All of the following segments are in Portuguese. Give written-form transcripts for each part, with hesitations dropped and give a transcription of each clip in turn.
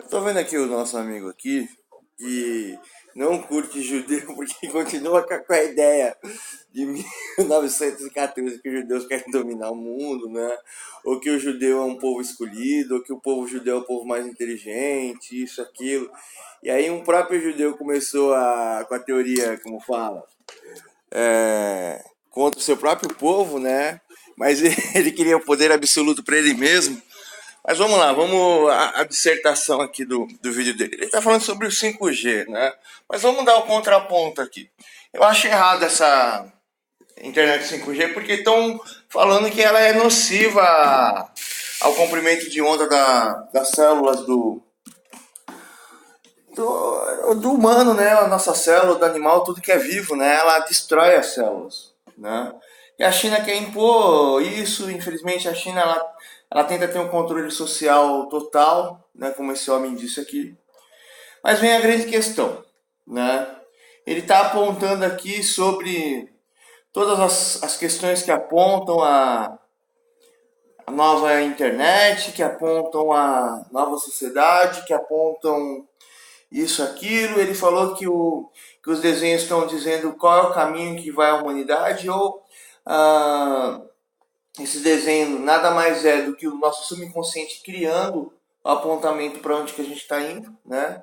Tô vendo aqui o nosso amigo aqui, que não curte judeu porque continua com a ideia de 1914 que os judeus querem dominar o mundo, né? Ou que o judeu é um povo escolhido, ou que o povo judeu é o povo mais inteligente, isso, aquilo. E aí um próprio judeu começou com a teoria, como fala, contra o seu próprio povo, né? Mas ele queria o poder absoluto para ele mesmo. Mas vamos lá, vamos a dissertação aqui do vídeo dele. Ele está falando sobre o 5G, né? Mas vamos dar o contraponto aqui. Eu acho errado essa internet 5G porque estão falando que ela é nociva ao comprimento de onda das células do humano, né? A nossa célula, do animal, tudo que é vivo, né? Ela destrói as células, né? E a China quer impor isso. Infelizmente, a China ela tenta ter um controle social total, né? Como esse homem disse aqui. Mas vem a grande questão, né? Ele está apontando aqui sobre todas as questões que apontam a nova internet, que apontam a nova sociedade, que apontam isso, aquilo. Ele falou que os desenhos estão dizendo qual é o caminho que vai a humanidade, ou esse desenho nada mais é do que o nosso subconsciente criando o apontamento para onde que a gente está indo, né?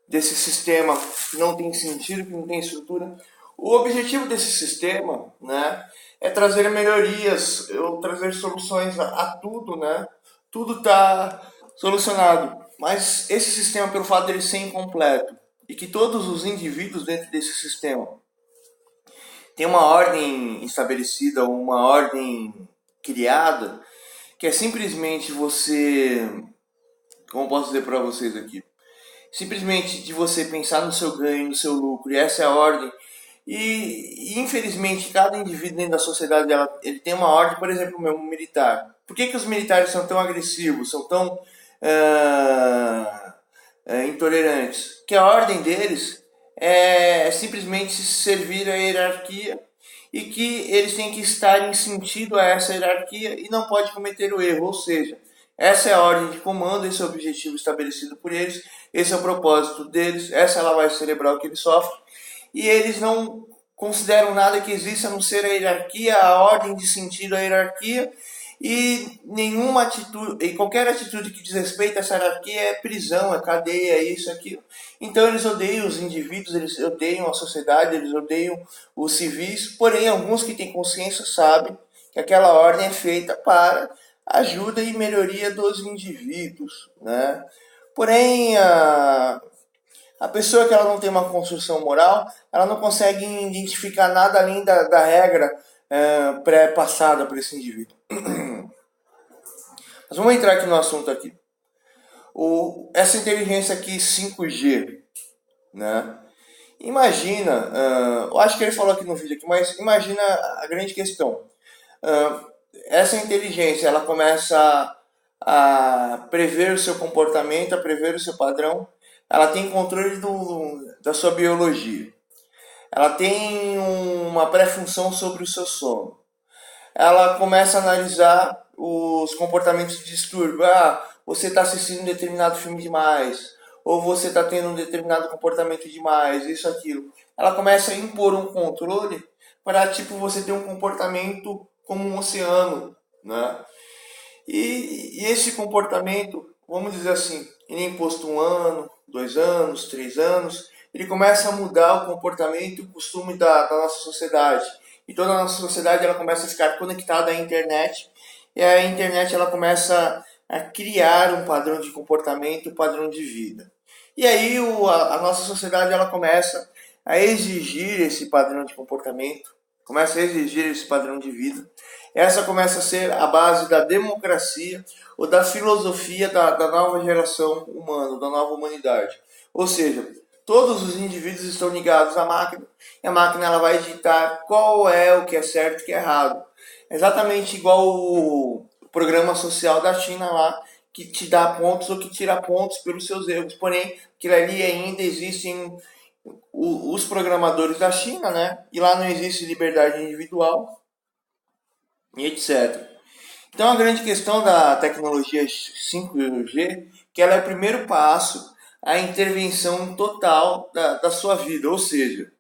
Desse sistema que não tem sentido, que não tem estrutura. O objetivo desse sistema, né, é trazer melhorias, trazer soluções a tudo, né? Tudo está solucionado. Mas esse sistema, pelo fato dele ser incompleto e que todos os indivíduos dentro desse sistema têm uma ordem estabelecida, uma ordem criada, que é simplesmente você, como posso dizer para vocês aqui, simplesmente de você pensar no seu ganho, no seu lucro, e essa é a ordem. E infelizmente cada indivíduo dentro da sociedade ele tem uma ordem. Por exemplo, o meu militar. Por que os militares são tão agressivos, são tão intolerantes? Que a ordem deles é simplesmente servir a hierarquia, e que eles têm que estar em sentido a essa hierarquia e não pode cometer o erro. Ou seja, essa é a ordem de comando, esse é o objetivo estabelecido por eles, esse é o propósito deles, essa é a lavagem cerebral que eles sofrem, e eles não consideram nada que exista a não ser a hierarquia, a ordem de sentido à hierarquia, e nenhuma atitude, e qualquer atitude que desrespeita essa hierarquia é prisão, é cadeia, é isso, aquilo. Então eles odeiam os indivíduos, eles odeiam a sociedade, eles odeiam os civis, porém alguns que têm consciência sabem que aquela ordem é feita para ajuda e melhoria dos indivíduos, né? Porém, a pessoa que ela não tem uma construção moral, ela não consegue identificar nada além da regra pré-passada por esse indivíduo. Mas vamos entrar aqui no assunto aqui. Essa inteligência aqui 5G, né? Imagina, eu acho que ele falou aqui no vídeo aqui, mas imagina a grande questão. Essa inteligência, ela começa a prever o seu comportamento, a prever o seu padrão. Ela tem controle da sua biologia. Ela tem uma pré-função sobre o seu sono. Ela começa a analisar os comportamentos de distúrbio. Você está assistindo um determinado filme demais, ou você está tendo um determinado comportamento demais, isso, aquilo. Ela começa a impor um controle para, tipo, você ter um comportamento como um oceano, né? E esse comportamento, vamos dizer assim, ele é imposto 1 ano, 2 anos, 3 anos, ele começa a mudar o comportamento e o costume da nossa sociedade. E toda a nossa sociedade ela começa a ficar conectada à internet, e a internet ela começa a criar um padrão de comportamento, um padrão de vida. E aí a nossa sociedade ela começa a exigir esse padrão de comportamento, começa a exigir esse padrão de vida. Essa começa a ser a base da democracia ou da filosofia da nova geração humana, da nova humanidade. Ou seja, todos os indivíduos estão ligados à máquina, e a máquina ela vai ditar qual é o que é certo e o que é errado. Exatamente igual o programa social da China lá, que te dá pontos ou que tira pontos pelos seus erros. Porém, aquilo ali ainda existem os programadores da China, né? E lá não existe liberdade individual, e etc. Então a grande questão da tecnologia 5G, que ela é o primeiro passo à intervenção total da sua vida, ou seja,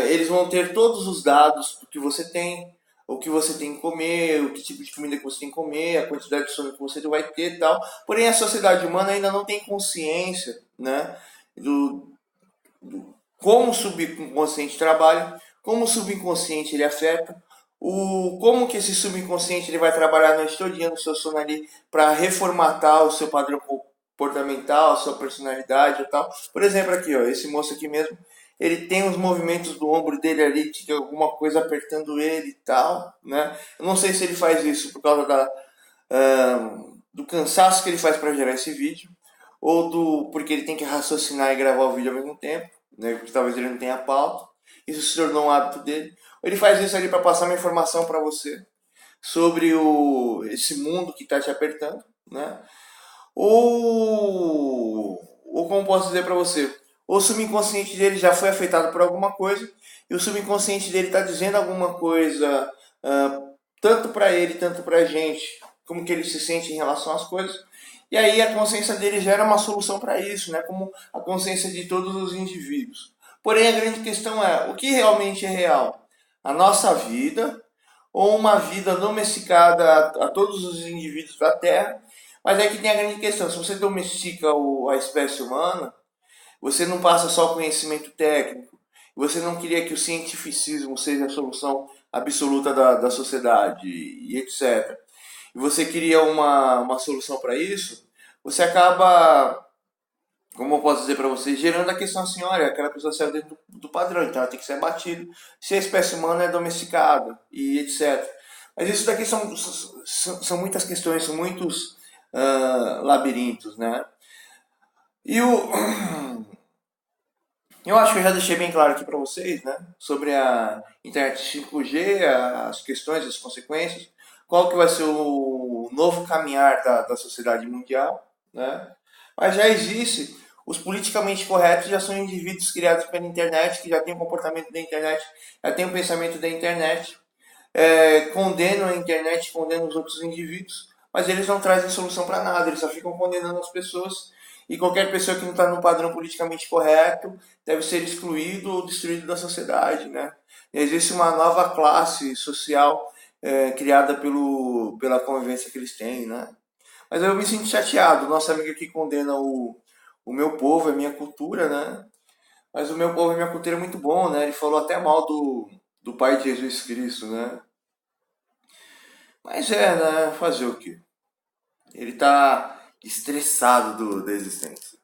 eles vão ter todos os dados do que você tem, o que você tem que comer, o que tipo de comida que você tem que comer, a quantidade de sono que você vai ter e tal. Porém, a sociedade humana ainda não tem consciência, né, do como o subconsciente trabalha, como o subconsciente ele afeta, como que esse subconsciente ele vai trabalhar a noite todinha no seu sono ali para reformatar o seu padrão comportamental, a sua personalidade e tal. Por exemplo, aqui, ó, esse moço aqui mesmo, ele tem os movimentos do ombro dele ali, que tem alguma coisa apertando ele e tal, né? Eu não sei se ele faz isso por causa do cansaço que ele faz para gerar esse vídeo, ou porque ele tem que raciocinar e gravar o vídeo ao mesmo tempo, né? Porque talvez ele não tenha pauta. Isso se tornou um hábito dele. Ou ele faz isso ali para passar uma informação para você sobre esse mundo que está te apertando, né? Ou como posso dizer para você, o subconsciente dele já foi afetado por alguma coisa e o subconsciente dele está dizendo alguma coisa, tanto para ele, tanto para a gente, como que ele se sente em relação às coisas. E aí a consciência dele gera uma solução para isso, né? Como a consciência de todos os indivíduos. Porém, a grande questão é, o que realmente é real? A nossa vida ou uma vida domesticada a todos os indivíduos da Terra? Mas é que tem a grande questão, se você domestica a espécie humana, você não passa só conhecimento técnico, você não queria que o cientificismo seja a solução absoluta da sociedade e etc. E você queria uma solução para isso, você acaba, como eu posso dizer para você, gerando a questão assim, olha, aquela pessoa saiu dentro do padrão, então ela tem que ser abatida se a espécie humana é domesticada e etc. Mas isso daqui são muitas questões, são muitos labirintos, né? E eu acho que eu já deixei bem claro aqui para vocês, né, sobre a internet 5G, as questões, as consequências, qual que vai ser o novo caminhar da sociedade mundial, né? Mas já existe, os politicamente corretos já são indivíduos criados pela internet, que já têm o comportamento da internet, já têm o pensamento da internet, condenam a internet, condenam os outros indivíduos, mas eles não trazem solução para nada, eles só ficam condenando as pessoas e qualquer pessoa que não está no padrão politicamente correto deve ser excluído ou destruído da sociedade, né? E existe uma nova classe social criada pela convivência que eles têm, né? Mas eu me sinto chateado, nosso amigo aqui condena o meu povo, a minha cultura, né? Mas o meu povo e minha cultura é muito bom, né? Ele falou até mal do Pai de Jesus Cristo, né? Mas né? Fazer o quê? Ele tá estressado da existência.